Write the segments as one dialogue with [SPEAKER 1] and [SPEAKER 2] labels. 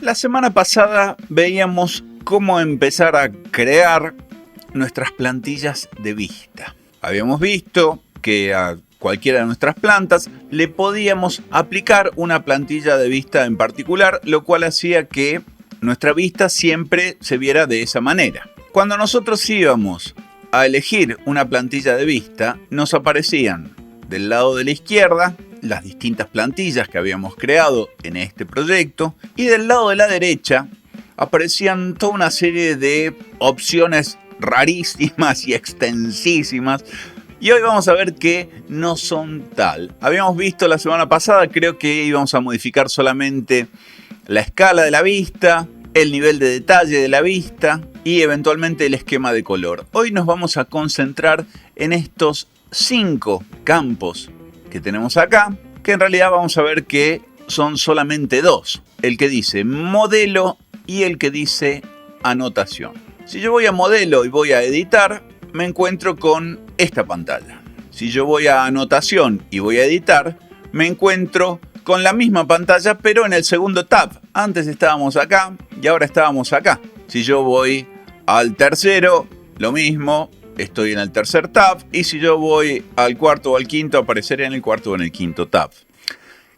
[SPEAKER 1] La semana pasada veíamos cómo empezar a crear nuestras plantillas de vista. Habíamos visto que a cualquiera de nuestras plantas le podíamos aplicar una plantilla de vista en particular, lo cual hacía que nuestra vista siempre se viera de esa manera. Cuando nosotros íbamos a elegir una plantilla de vista, nos aparecían del lado de la izquierda las distintas plantillas que habíamos creado en este proyecto, y del lado de la derecha aparecían toda una serie de opciones rarísimas y extensísimas, y hoy vamos a ver que no son tal. Habíamos visto la semana pasada, creo que íbamos a modificar solamente la escala de la vista, el nivel de detalle de la vista y eventualmente el esquema de color. Hoy nos vamos a concentrar en estos 5 campos que tenemos acá, que en realidad vamos a ver que son solamente 2. El que dice modelo y el que dice anotación. Si yo voy a modelo y voy a editar, me encuentro con esta pantalla. Si yo voy a anotación y voy a editar, me encuentro con la misma pantalla, pero en el segundo tab. Antes estábamos acá y ahora estábamos acá. Si yo voy al tercero, lo mismo. Estoy en el tercer tab, y si yo voy al cuarto o al quinto, apareceré en el cuarto o en el quinto tab.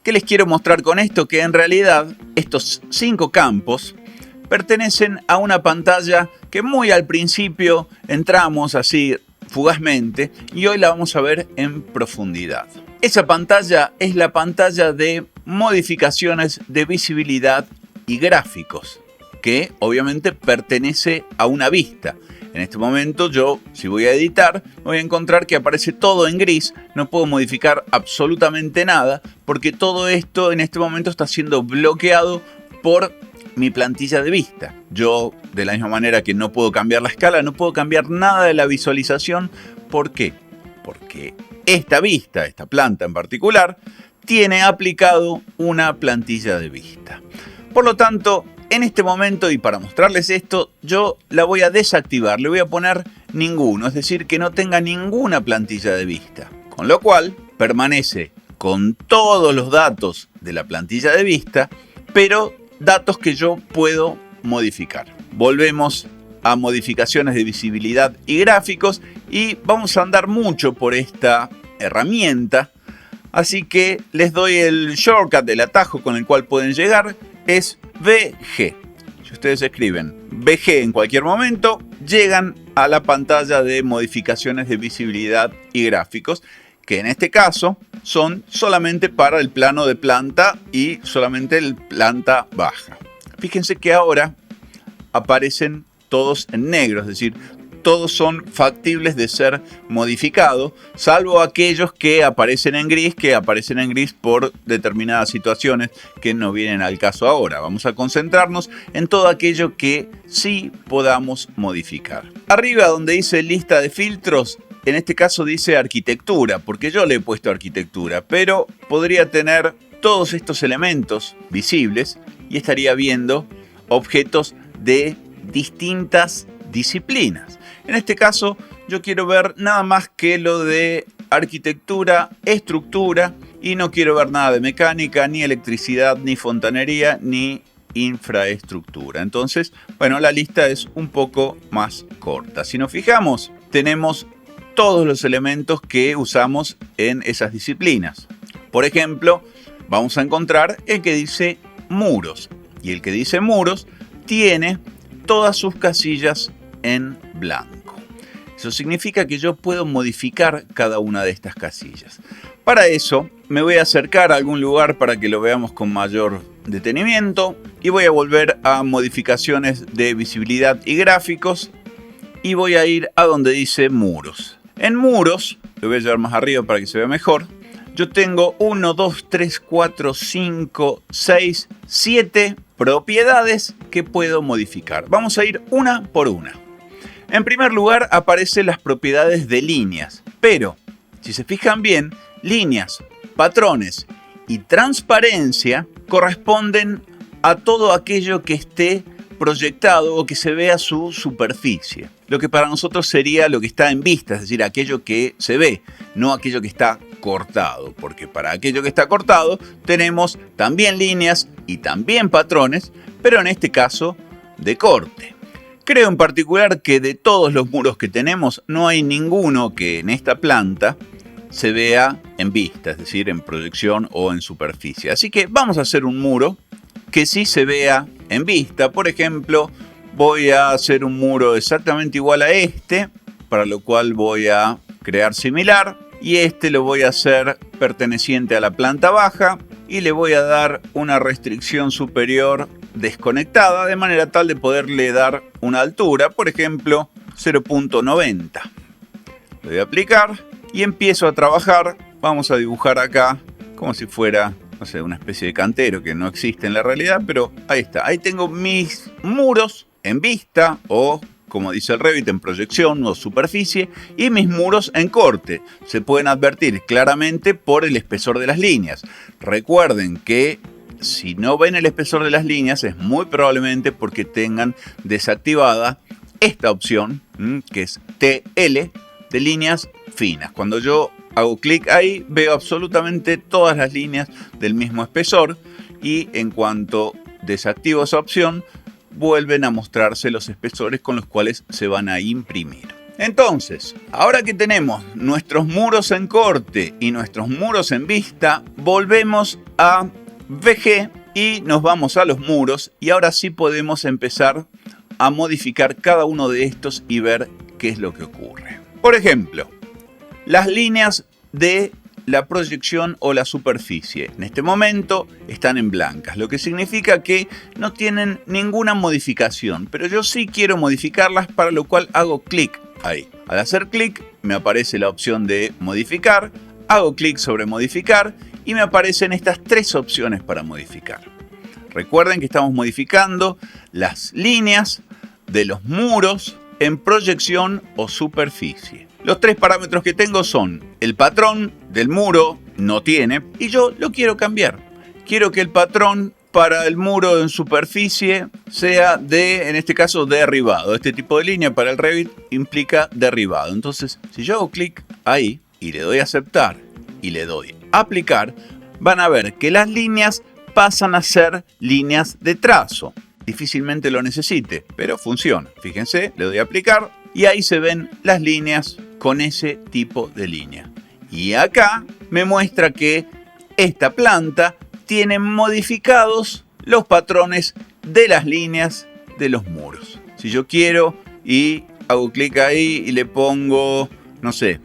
[SPEAKER 1] ¿Qué les quiero mostrar con esto? Que en realidad estos 5 campos pertenecen a una pantalla que muy al principio entramos así fugazmente, y hoy la vamos a ver en profundidad. Esa pantalla es la pantalla de modificaciones de visibilidad y gráficos, que obviamente pertenece a una vista. En este momento yo, si voy a editar, me voy a encontrar que aparece todo en gris. No puedo modificar absolutamente nada porque todo esto en este momento está siendo bloqueado por mi plantilla de vista. Yo, de la misma manera que no puedo cambiar la escala, no puedo cambiar nada de la visualización. ¿Por qué? Porque esta vista, esta planta en particular, tiene aplicado una plantilla de vista. Por lo tanto, en este momento, y para mostrarles esto, yo la voy a desactivar, le voy a poner ninguno, es decir, que no tenga ninguna plantilla de vista. Con lo cual, permanece con todos los datos de la plantilla de vista, pero datos que yo puedo modificar. Volvemos a modificaciones de visibilidad y gráficos, y vamos a andar mucho por esta herramienta, así que les doy el shortcut, el atajo con el cual pueden llegar, es VG. Si ustedes escriben VG en cualquier momento, llegan a la pantalla de modificaciones de visibilidad y gráficos, que en este caso son solamente para el plano de planta y solamente el planta baja. Fíjense que ahora aparecen todos en negro, es decir, todos son factibles de ser modificados, salvo aquellos que aparecen en gris por determinadas situaciones que no vienen al caso ahora. Vamos a concentrarnos en todo aquello que sí podamos modificar. Arriba donde dice lista de filtros, en este caso dice arquitectura, porque yo le he puesto arquitectura, pero podría tener todos estos elementos visibles y estaría viendo objetos de distintas disciplinas. En este caso, yo quiero ver nada más que lo de arquitectura, estructura, y no quiero ver nada de mecánica, ni electricidad, ni fontanería, ni infraestructura. Entonces, bueno, la lista es un poco más corta. Si nos fijamos, tenemos todos los elementos que usamos en esas disciplinas. Por ejemplo, vamos a encontrar el que dice muros. Y el que dice muros tiene todas sus casillas en blanco. Eso significa que yo puedo modificar cada una de estas casillas. Para eso me voy a acercar a algún lugar para que lo veamos con mayor detenimiento, y voy a volver a modificaciones de visibilidad y gráficos, y voy a ir a donde dice muros. En muros, lo voy a llevar más arriba para que se vea mejor, yo tengo 1, 2, 3, 4, 5, 6, 7 propiedades que puedo modificar. Vamos a ir una por una. En primer lugar aparecen las propiedades de líneas, pero si se fijan bien, líneas, patrones y transparencia corresponden a todo aquello que esté proyectado o que se vea su superficie. Lo que para nosotros sería lo que está en vista, es decir, aquello que se ve, no aquello que está cortado, porque para aquello que está cortado tenemos también líneas y también patrones, pero en este caso de corte. Creo en particular que de todos los muros que tenemos, no hay ninguno que en esta planta se vea en vista, es decir, en proyección o en superficie. Así que vamos a hacer un muro que sí se vea en vista. Por ejemplo, voy a hacer un muro exactamente igual a este, para lo cual voy a crear similar, y este lo voy a hacer perteneciente a la planta baja y le voy a dar una restricción superior desconectada, de manera tal de poderle dar una altura, por ejemplo 0.90. Le voy a aplicar y empiezo a trabajar. Vamos a dibujar acá como si fuera, no sé, una especie de cantero que no existe en la realidad, pero ahí está. Ahí tengo mis muros en vista, o como dice el Revit, en proyección o superficie, y mis muros en corte. Se pueden advertir claramente por el espesor de las líneas. Recuerden que si no ven el espesor de las líneas, es muy probablemente porque tengan desactivada esta opción, que es TL, de líneas finas. Cuando yo hago clic ahí, veo absolutamente todas las líneas del mismo espesor, y en cuanto desactivo esa opción, vuelven a mostrarse los espesores con los cuales se van a imprimir. Entonces, ahora que tenemos nuestros muros en corte y nuestros muros en vista, volvemos a VG y nos vamos a los muros, y ahora sí podemos empezar a modificar cada uno de estos y ver qué es lo que ocurre. Por ejemplo, las líneas de la proyección o la superficie en este momento están en blancas, lo que significa que no tienen ninguna modificación, pero yo sí quiero modificarlas, para lo cual hago clic ahí. Al hacer clic me aparece la opción de modificar, hago clic sobre modificar y me aparecen estas tres opciones para modificar. Recuerden que estamos modificando las líneas de los muros en proyección o superficie. Los tres parámetros que tengo son: el patrón del muro no tiene y yo lo quiero cambiar. Quiero que el patrón para el muro en superficie sea de, en este caso, derribado. Este tipo de línea para el Revit implica derribado. Entonces, si yo hago clic ahí y le doy a aceptar y le doy a aplicar, van a ver que las líneas pasan a ser líneas de trazo. Difícilmente lo necesite, pero funciona. Fíjense, le doy a aplicar y ahí se ven las líneas con ese tipo de línea. Y acá me muestra que esta planta tiene modificados los patrones de las líneas de los muros. Si yo quiero y hago clic ahí y le pongo, no sé,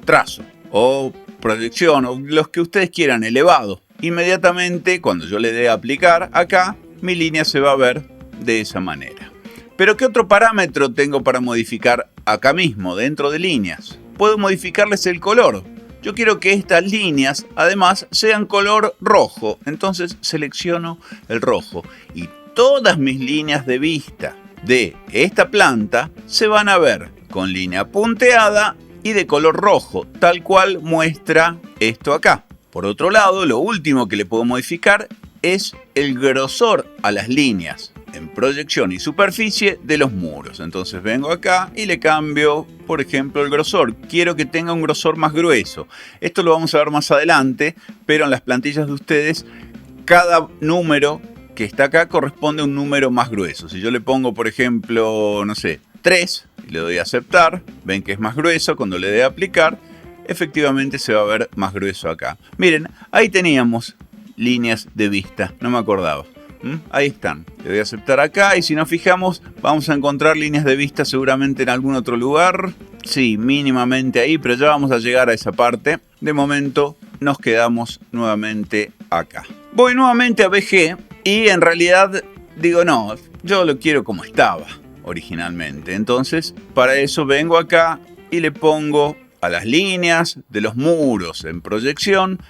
[SPEAKER 1] trazo o proyección o los que ustedes quieran, elevado, inmediatamente cuando yo le dé a aplicar acá, mi línea se va a ver de esa manera. Pero ¿qué otro parámetro tengo para modificar acá mismo, dentro de líneas? Puedo modificarles el color. Yo quiero que estas líneas además sean color rojo, entonces selecciono el rojo y todas mis líneas de vista de esta planta se van a ver con línea punteada y de color rojo, tal cual muestra esto acá. Por otro lado, lo último que le puedo modificar es el grosor a las líneas en proyección y superficie de los muros. Entonces vengo acá y le cambio, por ejemplo, el grosor. Quiero que tenga un grosor más grueso. Esto lo vamos a ver más adelante, pero en las plantillas de ustedes, cada número que está acá corresponde a un número más grueso. Si yo le pongo, por ejemplo, no sé, 3, y le doy a aceptar, ven que es más grueso. Cuando le dé a aplicar, efectivamente se va a ver más grueso acá. Miren, ahí teníamos líneas de vista, no me acordaba. Ahí están. Le doy a aceptar acá y si nos fijamos vamos a encontrar líneas de vista seguramente en algún otro lugar. Sí, mínimamente ahí, pero ya vamos a llegar a esa parte. De momento nos quedamos nuevamente acá. Voy nuevamente a VG y en realidad digo no, yo lo quiero como estaba originalmente. Entonces para eso vengo acá y le pongo a las líneas de los muros en proyección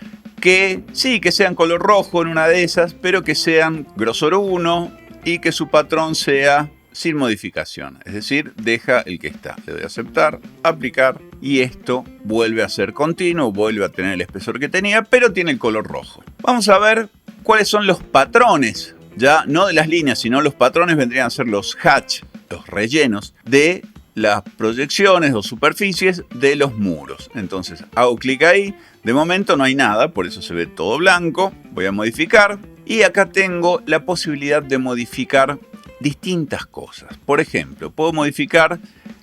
[SPEAKER 1] que sí, que sean color rojo en una de esas, pero que sean grosor 1 y que su patrón sea sin modificación. Es decir, deja el que está. Le doy a aceptar, aplicar y esto vuelve a ser continuo, vuelve a tener el espesor que tenía, pero tiene el color rojo. Vamos a ver cuáles son los patrones, ya no de las líneas, sino los patrones vendrían a ser los hatch, los rellenos de las proyecciones o superficies de los muros. Entonces hago clic ahí. De momento no hay nada, por eso se ve todo blanco. Voy a modificar Y acá tengo la posibilidad de modificar distintas cosas. Por ejemplo, puedo modificar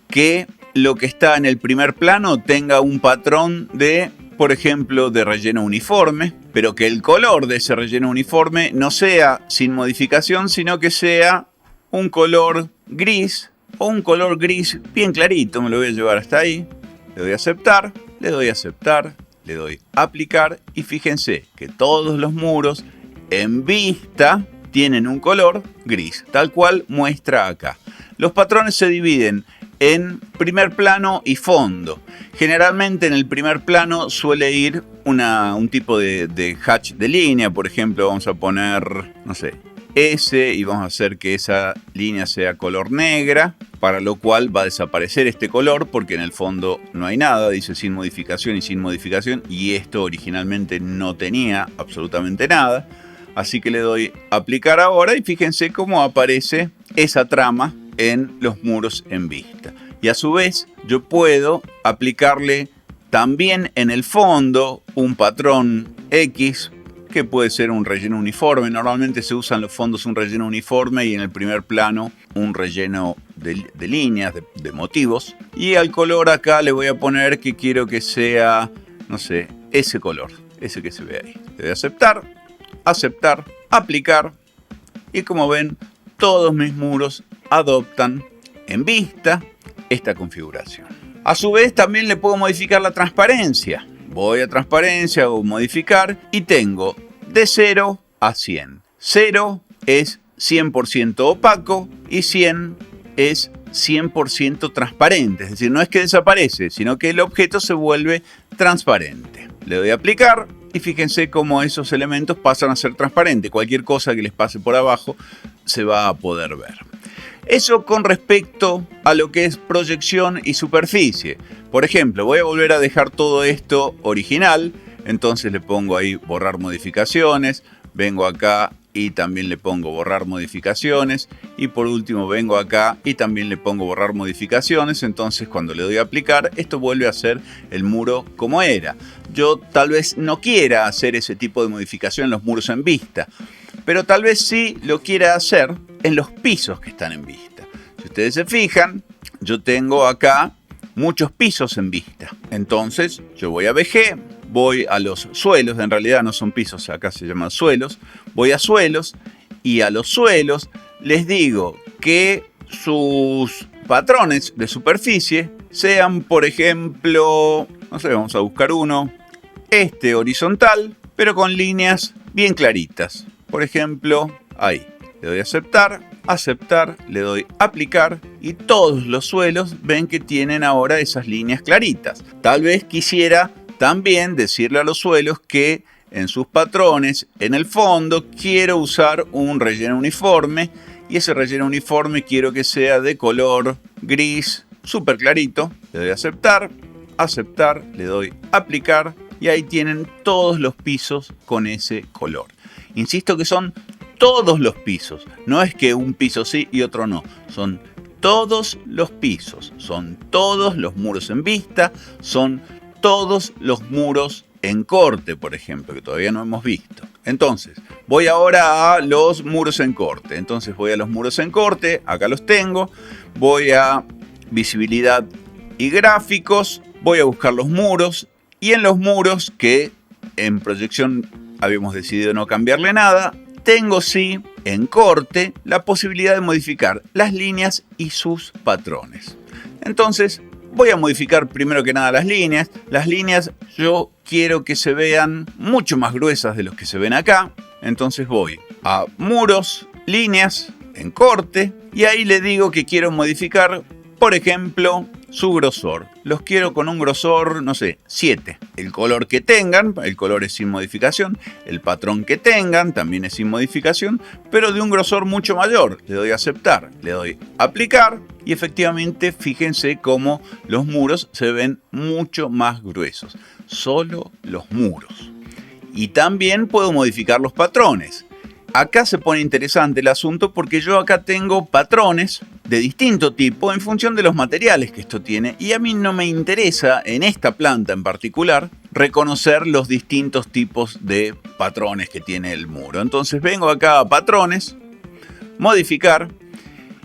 [SPEAKER 1] que lo que está en el primer plano tenga un patrón de, por ejemplo, de relleno uniforme, pero que el color de ese relleno uniforme no sea sin modificación, sino que sea un color gris o un color gris bien clarito. Me lo voy a llevar hasta ahí, le doy a aceptar, le doy a aceptar, le doy a aplicar y fíjense que todos los muros en vista tienen un color gris, tal cual muestra acá. Los patrones se dividen en primer plano y fondo. Generalmente en el primer plano suele ir un tipo de hatch de línea. Por ejemplo, vamos a poner, no sé, S y vamos a hacer que esa línea sea color negra, para lo cual va a desaparecer este color porque en el fondo no hay nada, dice sin modificación y sin modificación, y esto originalmente no tenía absolutamente nada. Así que le doy a aplicar ahora y fíjense cómo aparece esa trama en los muros en vista. Y a su vez yo puedo aplicarle también en el fondo un patrón X que puede ser un relleno uniforme. Normalmente se usan los fondos un relleno uniforme y en el primer plano un relleno de líneas, de motivos. Y al color acá le voy a poner que quiero que sea, no sé, ese color, ese que se ve ahí. Le doy a aceptar, aceptar, aplicar y como ven todos mis muros adoptan en vista esta configuración. A su vez también le puedo modificar la transparencia. Voy a transparencia o modificar y tengo de 0 a 100. 0 es 100% opaco y 100 es 100% transparente. Es decir, no es que desaparece, sino que el objeto se vuelve transparente. Le doy a aplicar y fíjense cómo esos elementos pasan a ser transparentes. Cualquier cosa que les pase por abajo se va a poder ver. Eso con respecto a lo que es proyección y superficie. Por ejemplo, voy a volver a dejar todo esto original. Entonces le pongo ahí borrar modificaciones. Vengo acá y también le pongo borrar modificaciones. Y por último vengo acá y también le pongo borrar modificaciones. Entonces cuando le doy a aplicar, esto vuelve a ser el muro como era. Yo tal vez no quiera hacer ese tipo de modificación en los muros en vista, pero tal vez sí lo quiera hacer en los pisos que están en vista. Si ustedes se fijan, yo tengo acá muchos pisos en vista. Entonces yo voy a VG, voy a los suelos, en realidad no son pisos, acá se llaman suelos. Voy a suelos y a los suelos les digo que sus patrones de superficie sean, por ejemplo, no sé, vamos a buscar uno, este horizontal, pero con líneas bien claritas. Por ejemplo, ahí. Le doy a aceptar, aceptar, le doy aplicar y todos los suelos ven que tienen ahora esas líneas claritas. Tal vez quisiera también decirle a los suelos que en sus patrones, en el fondo, quiero usar un relleno uniforme y ese relleno uniforme quiero que sea de color gris, súper clarito. Le doy a aceptar, aceptar, le doy aplicar y ahí tienen todos los pisos con ese color. Insisto que son todos los pisos, no es que un piso sí y otro no, son todos los pisos, son todos los muros en vista, son todos los muros en corte, por ejemplo, que todavía no hemos visto. Entonces, voy ahora a los muros en corte. Entonces voy a los muros en corte, acá los tengo, voy a visibilidad y gráficos, voy a buscar los muros y en los muros que en proyección habíamos decidido no cambiarle nada, tengo sí en corte la posibilidad de modificar las líneas y sus patrones. Entonces voy a modificar primero que nada las líneas. Las líneas yo quiero que se vean mucho más gruesas de los que se ven acá. Entonces voy a muros, líneas, en corte y ahí le digo que quiero modificar, por ejemplo, su grosor. Los quiero con un grosor, no sé, 7. El color que tengan, el color es sin modificación. El patrón que tengan también es sin modificación, pero de un grosor mucho mayor. Le doy a aceptar, le doy a aplicar y efectivamente fíjense cómo los muros se ven mucho más gruesos. Solo los muros. Y también puedo modificar los patrones. Acá se pone interesante el asunto porque yo acá tengo patrones de distinto tipo en función de los materiales que esto tiene, y a mí no me interesa, en esta planta en particular, reconocer los distintos tipos de patrones que tiene el muro. Entonces vengo acá a patrones, modificar,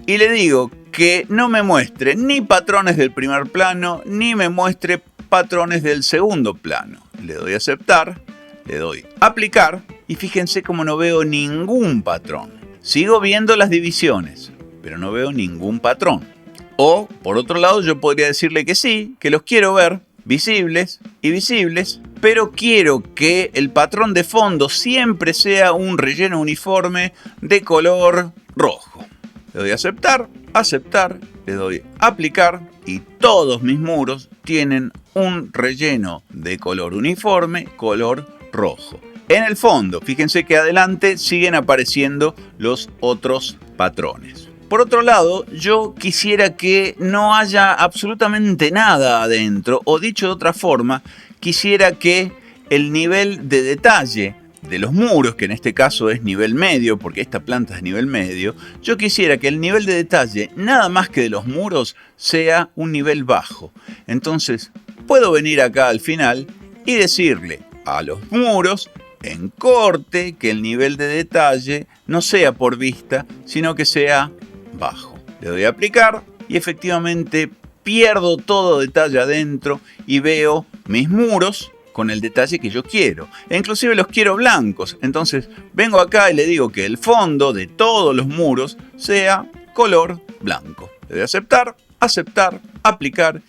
[SPEAKER 1] y le digo que no me muestre ni patrones del primer plano, ni me muestre patrones del segundo plano. Le doy a aceptar, le doy a aplicar, y fíjense cómo no veo ningún patrón. Sigo viendo las divisiones, pero no veo ningún patrón. O, por otro lado, yo podría decirle que sí, que los quiero ver visibles y visibles, pero quiero que el patrón de fondo siempre sea un relleno uniforme de color rojo. Le doy a aceptar, aceptar, le doy a aplicar, y todos mis muros tienen un relleno de color uniforme, color rojo. En el fondo, fíjense que adelante siguen apareciendo los otros patrones. Por otro lado, yo quisiera que no haya absolutamente nada adentro, o dicho de otra forma, quisiera que el nivel de detalle de los muros, que en este caso es nivel medio, porque esta planta es nivel medio, yo quisiera que el nivel de detalle, nada más que de los muros, sea un nivel bajo. Entonces, puedo venir acá al final y decirle a los muros, en corte, que el nivel de detalle no sea por vista, sino que sea bajo. Le doy a aplicar y efectivamente pierdo todo detalle adentro y veo mis muros con el detalle que yo quiero. E inclusive los quiero blancos. Entonces vengo acá y le digo que el fondo de todos los muros sea color blanco. Le doy a aceptar, aceptar, aplicar,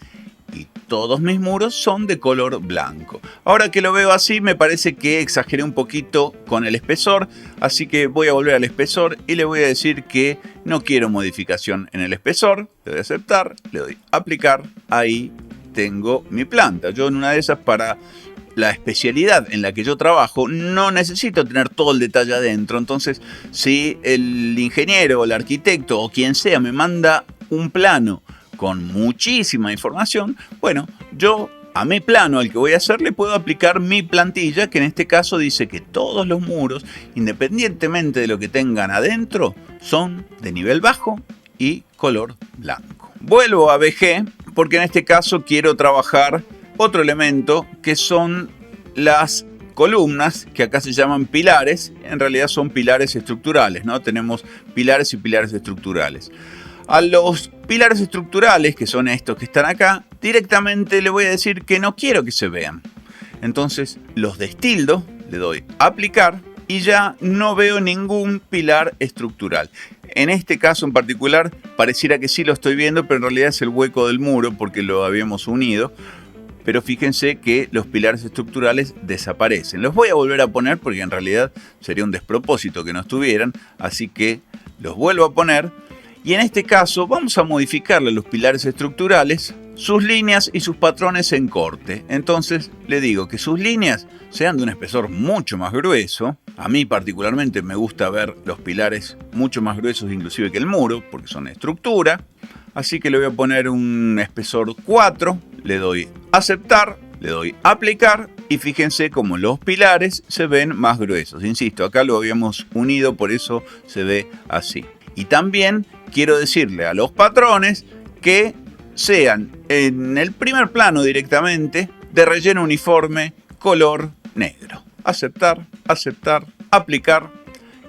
[SPEAKER 1] y todos mis muros son de color blanco. Ahora que lo veo así, me parece que exageré un poquito con el espesor, así que voy a volver al espesor y le voy a decir que no quiero modificación en el espesor. Le doy a aceptar, le doy a aplicar, ahí tengo mi planta. Yo en una de esas, para la especialidad en la que yo trabajo, no necesito tener todo el detalle adentro. Entonces, si el ingeniero o el arquitecto o quien sea me manda un plano con muchísima información, bueno, yo a mi plano al que voy a hacer le puedo aplicar mi plantilla, que en este caso dice que todos los muros, independientemente de lo que tengan adentro, son de nivel bajo y color blanco. Vuelvo a VG porque en este caso quiero trabajar otro elemento que son las columnas, que acá se llaman pilares. En realidad son pilares estructurales, ¿no? Tenemos pilares y pilares estructurales. A los pilares estructurales, que son estos que están acá, directamente le voy a decir que no quiero que se vean. Entonces los destildo, le doy a aplicar y ya no veo ningún pilar estructural. En este caso en particular pareciera que sí lo estoy viendo, pero en realidad es el hueco del muro porque lo habíamos unido. Pero fíjense que los pilares estructurales desaparecen. Los voy a volver a poner porque en realidad sería un despropósito que no estuvieran. Así que los vuelvo a poner. Y en este caso vamos a modificarle a los pilares estructurales sus líneas y sus patrones en corte. Entonces le digo que sus líneas sean de un espesor mucho más grueso. A mí particularmente me gusta ver los pilares mucho más gruesos inclusive que el muro, porque son estructura. Así que le voy a poner un espesor 4, le doy a aceptar, le doy a aplicar y fíjense cómo los pilares se ven más gruesos. Insisto, acá lo habíamos unido, por eso se ve así. Y también quiero decirle a los patrones que sean en el primer plano directamente de relleno uniforme color negro. Aceptar, aceptar, aplicar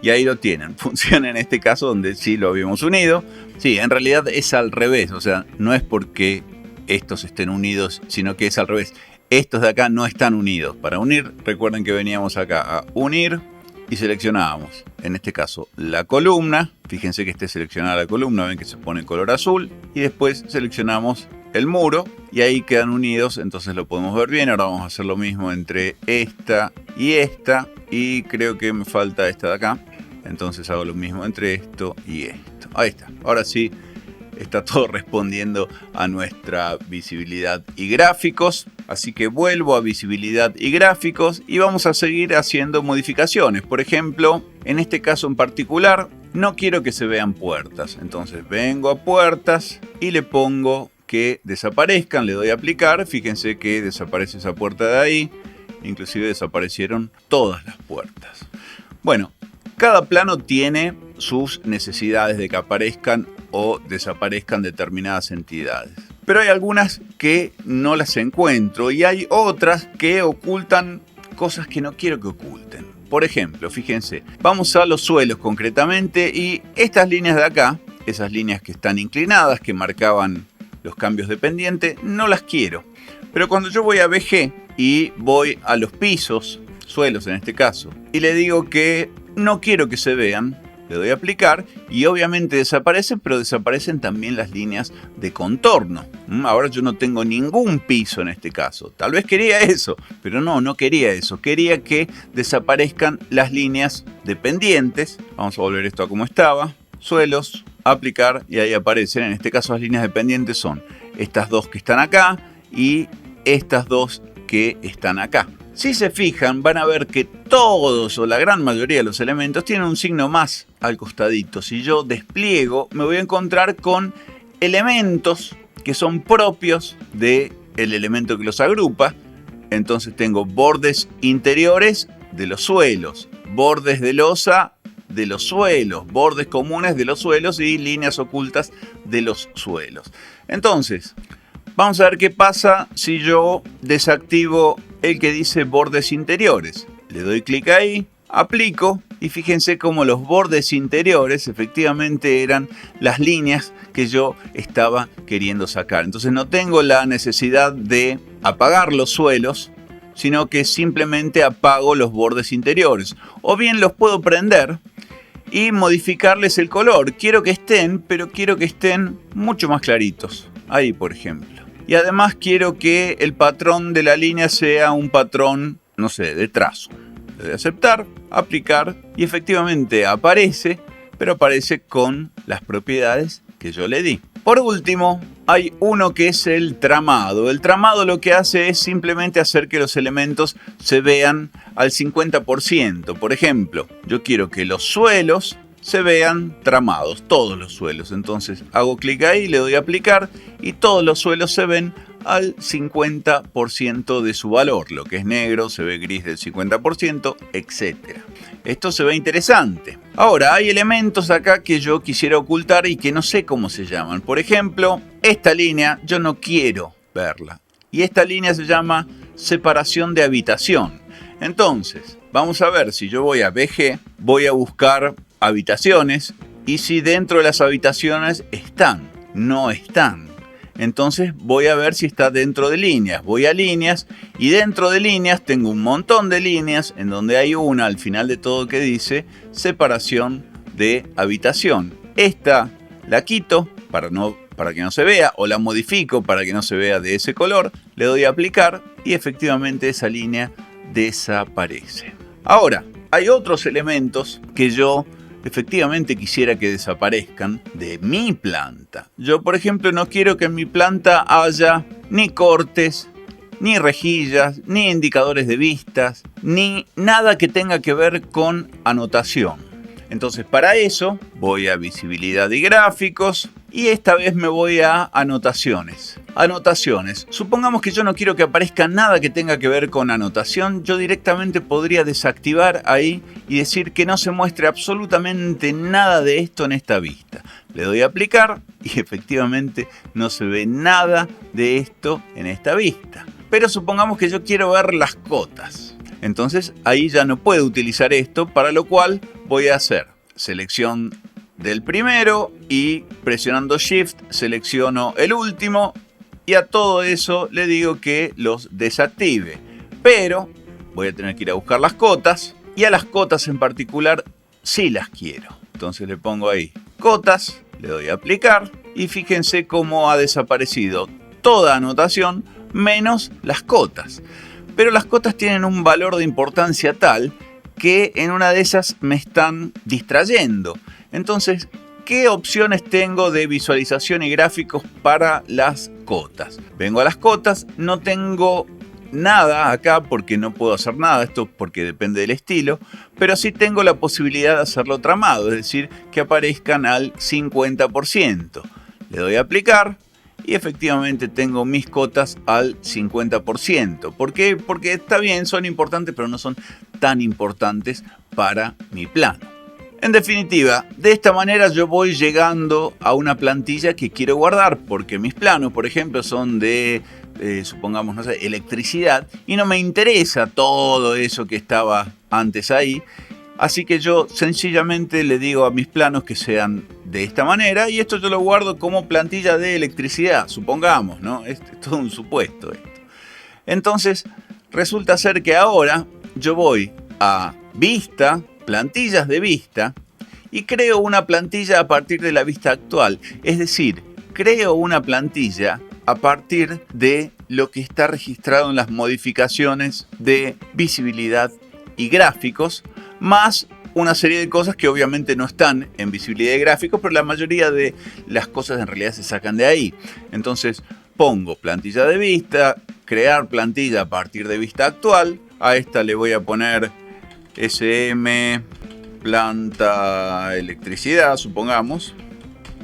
[SPEAKER 1] y ahí lo tienen. Funciona en este caso donde sí lo habíamos unido. Sí, en realidad es al revés, o sea, no es porque estos estén unidos, sino que es al revés. Estos de acá no están unidos. Para unir, recuerden que veníamos acá a unir y seleccionábamos, en este caso, la columna. Fíjense que esté seleccionada la columna, ven que se pone color azul. Y después seleccionamos el muro y ahí quedan unidos, entonces lo podemos ver bien. Ahora vamos a hacer lo mismo entre esta y creo que me falta esta de acá. Entonces hago lo mismo entre esto y esto. Ahí está. Ahora sí está todo respondiendo a nuestra visibilidad y gráficos. Así que vuelvo a visibilidad y gráficos y vamos a seguir haciendo modificaciones. Por ejemplo, en este caso en particular, no quiero que se vean puertas. Entonces vengo a puertas y le pongo que desaparezcan. Le doy a aplicar. Fíjense que desaparece esa puerta de ahí. Inclusive desaparecieron todas las puertas. Bueno, cada plano tiene sus necesidades de que aparezcan o desaparezcan determinadas entidades. Pero hay algunas que no las encuentro y hay otras que ocultan cosas que no quiero que oculten. Por ejemplo, fíjense, vamos a los suelos concretamente y estas líneas de acá, esas líneas que están inclinadas, que marcaban los cambios de pendiente, no las quiero. Pero cuando yo voy a VG y voy a los pisos, suelos en este caso, y le digo que no quiero que se vean, le doy a aplicar y obviamente desaparecen, pero desaparecen también las líneas de contorno. Ahora yo no tengo ningún piso en este caso. Tal vez quería eso, pero no quería eso. Quería que desaparezcan las líneas de pendientes. Vamos a volver esto a como estaba. Suelos, aplicar y ahí aparecen. En este caso las líneas de pendientes son estas dos que están acá y estas dos que están acá. Si se fijan, van a ver que todos o la gran mayoría de los elementos tienen un signo más al costadito. Si yo despliego, me voy a encontrar con elementos que son propios del elemento que los agrupa. Entonces tengo bordes interiores de los suelos, bordes de losa de los suelos, bordes comunes de los suelos y líneas ocultas de los suelos. Entonces, vamos a ver qué pasa si yo desactivo el que dice bordes interiores. Le doy clic ahí, aplico y fíjense cómo los bordes interiores efectivamente eran las líneas que yo estaba queriendo sacar. Entonces no tengo la necesidad de apagar los suelos, sino que simplemente apago los bordes interiores. O bien los puedo prender y modificarles el color. Quiero que estén, pero quiero que estén mucho más claritos. Ahí, por ejemplo. Y además quiero que el patrón de la línea sea un patrón, no sé, de trazo. Le doy a aceptar, aplicar y efectivamente aparece, pero aparece con las propiedades que yo le di. Por último, hay uno que es el tramado. El tramado lo que hace es simplemente hacer que los elementos se vean al 50%. Por ejemplo, yo quiero que los suelos se vean tramados, todos los suelos. Entonces hago clic ahí, le doy a aplicar y todos los suelos se ven al 50% de su valor. Lo que es negro se ve gris del 50%, etc. Esto se ve interesante. Ahora, hay elementos acá que yo quisiera ocultar y que no sé cómo se llaman. Por ejemplo, esta línea yo no quiero verla. Y esta línea se llama separación de habitación. Entonces, vamos a ver si yo voy a VG, voy a buscar habitaciones y si dentro de las habitaciones están, no están. Entonces voy a ver si está dentro de líneas. Voy a líneas y dentro de líneas tengo un montón de líneas en donde hay una al final de todo que dice separación de habitación. Esta la quito para que no se vea o la modifico para que no se vea de ese color. Le doy a aplicar y efectivamente esa línea desaparece. Ahora, hay otros elementos que yo efectivamente quisiera que desaparezcan de mi planta. Yo, por ejemplo, no quiero que en mi planta haya ni cortes, ni rejillas, ni indicadores de vistas, ni nada que tenga que ver con anotación. Entonces, para eso voy a visibilidad y gráficos y esta vez me voy a anotaciones. Anotaciones. Supongamos que yo no quiero que aparezca nada que tenga que ver con anotación. Yo directamente podría desactivar ahí y decir que no se muestre absolutamente nada de esto en esta vista. Le doy a aplicar y efectivamente no se ve nada de esto en esta vista. Pero supongamos que yo quiero ver las cotas. Entonces ahí ya no puedo utilizar esto, para lo cual voy a hacer selección del primero y presionando Shift selecciono el último y a todo eso le digo que los desactive. Pero voy a tener que ir a buscar las cotas y a las cotas en particular sí las quiero. Entonces le pongo ahí cotas, le doy a aplicar y fíjense cómo ha desaparecido toda anotación menos las cotas. Pero las cotas tienen un valor de importancia tal que en una de esas me están distrayendo. Entonces, ¿qué opciones tengo de visualización y gráficos para las cotas? Vengo a las cotas, no tengo nada acá porque no puedo hacer nada, esto porque depende del estilo, pero sí tengo la posibilidad de hacerlo tramado, es decir, que aparezcan al 50%. Le doy a aplicar y efectivamente tengo mis cotas al 50%. ¿Por qué? Porque está bien, son importantes, pero no son tan importantes para mi plano. En definitiva, de esta manera yo voy llegando a una plantilla que quiero guardar, porque mis planos, por ejemplo, son de, supongamos, no sé, electricidad, y no me interesa todo eso que estaba antes ahí. Así que yo sencillamente le digo a mis planos que sean de esta manera, y esto yo lo guardo como plantilla de electricidad, supongamos, ¿no? Es todo un supuesto esto. Entonces, resulta ser que ahora yo voy a Vista, plantillas de vista, y creo una plantilla a partir de la vista actual. Es decir, creo una plantilla a partir de lo que está registrado en las modificaciones de visibilidad y gráficos, más una serie de cosas que obviamente no están en visibilidad y gráficos, pero la mayoría de las cosas en realidad se sacan de ahí. Entonces pongo plantilla de vista, crear plantilla a partir de vista actual. A esta le voy a poner SM planta electricidad, supongamos,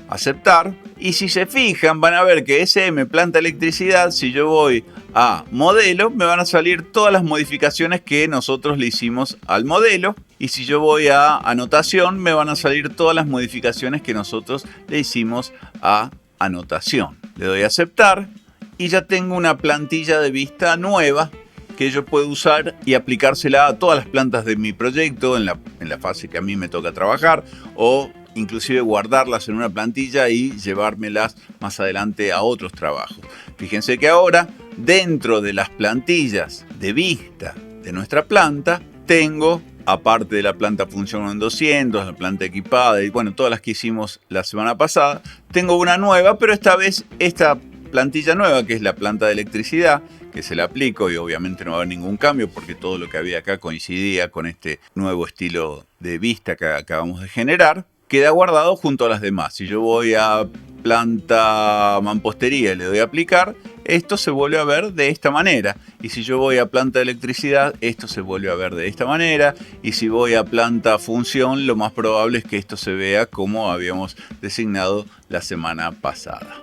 [SPEAKER 1] aceptar. Y si se fijan van a ver que SM planta electricidad, si yo voy a modelo, me van a salir todas las modificaciones que nosotros le hicimos al modelo. Y si yo voy a anotación, me van a salir todas las modificaciones que nosotros le hicimos a anotación. Le doy a aceptar y ya tengo una plantilla de vista nueva que yo puedo usar y aplicársela a todas las plantas de mi proyecto en la fase que a mí me toca trabajar, o inclusive guardarlas en una plantilla y llevármelas más adelante a otros trabajos. Fíjense que ahora, dentro de las plantillas de vista de nuestra planta, tengo, aparte de la planta función en 200, la planta equipada y bueno, todas las que hicimos la semana pasada, tengo una nueva, pero esta vez esta plantilla nueva, que es la planta de electricidad, que se la aplico y obviamente no va a haber ningún cambio porque todo lo que había acá coincidía con este nuevo estilo de vista que acabamos de generar, queda guardado junto a las demás. Si yo voy a planta mampostería y le doy a aplicar, esto se vuelve a ver de esta manera. Y si yo voy a planta de electricidad, esto se vuelve a ver de esta manera. Y si voy a planta función, lo más probable es que esto se vea como habíamos designado la semana pasada.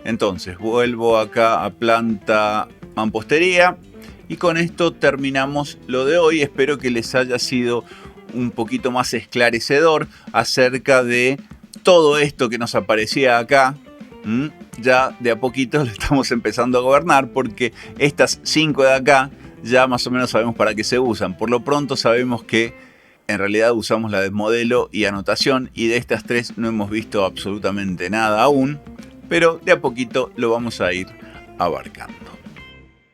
[SPEAKER 1] Entonces vuelvo acá a planta mampostería y con esto terminamos lo de hoy. Espero que les haya sido un poquito más esclarecedor acerca de todo esto que nos aparecía acá. Ya de a poquito lo estamos empezando a gobernar porque estas 5 de acá ya más o menos sabemos para qué se usan. Por lo pronto sabemos que en realidad usamos la de modelo y anotación, y de estas 3 no hemos visto absolutamente nada aún, pero de a poquito lo vamos a ir abarcando.